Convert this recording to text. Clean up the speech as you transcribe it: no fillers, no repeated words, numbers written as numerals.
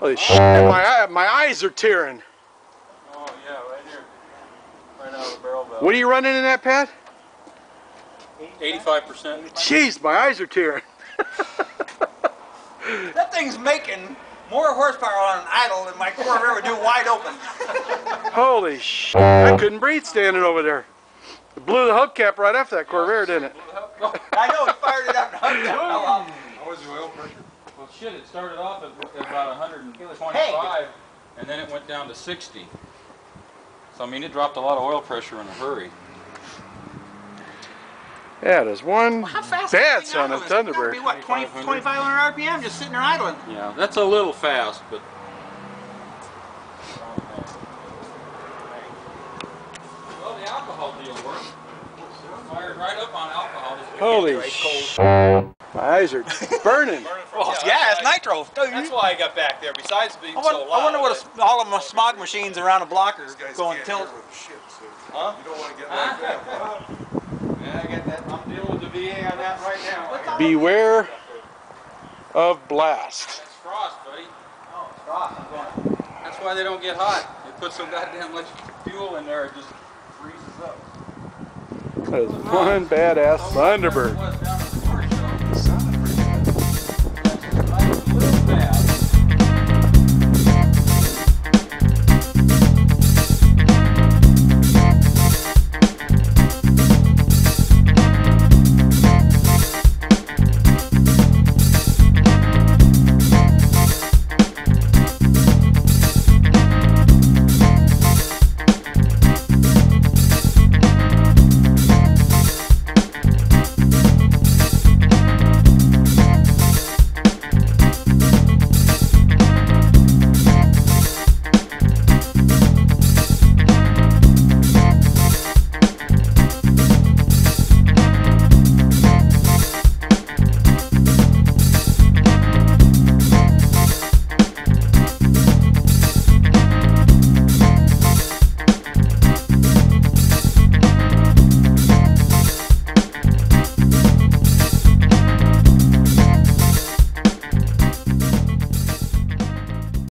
Holy shit, my eyes are tearing. Oh yeah, right here. Right out of the barrel valve. What are you running in that, Pat? 85%. Jeez, my eyes are tearing. That thing's making more horsepower on an idle than my Corvair would do wide open. Holy shit, I couldn't breathe standing over there. It blew the hubcap right off that Corvair, didn't it? I know, he fired it up and hugged it. What was the oil pressure? Well, shit, it started off at about 125, and then it went down to 60. So, I mean, it dropped a lot of oil pressure in a hurry. Yeah, there's one bad son of Thunderbird. Be what, 2,500 RPM just sitting there idling? Yeah, that's a little fast, but... Well, the alcohol deal worked. Fired right up on alcohol. Holy shit. My eyes are burning. Well, yeah, it's nitro. That's why I got back there, besides being so loud. I wonder what all of my smog machines around the block are going tilt. Huh? You don't want to get like that. Yeah, I get that. I'm dealing with the VA on that right now. Beware of blast. It's frost, buddy. Oh, it's frost. That's why they don't get hot. They put so goddamn much fuel in there, it just freezes up. That is one badass Thunderbird.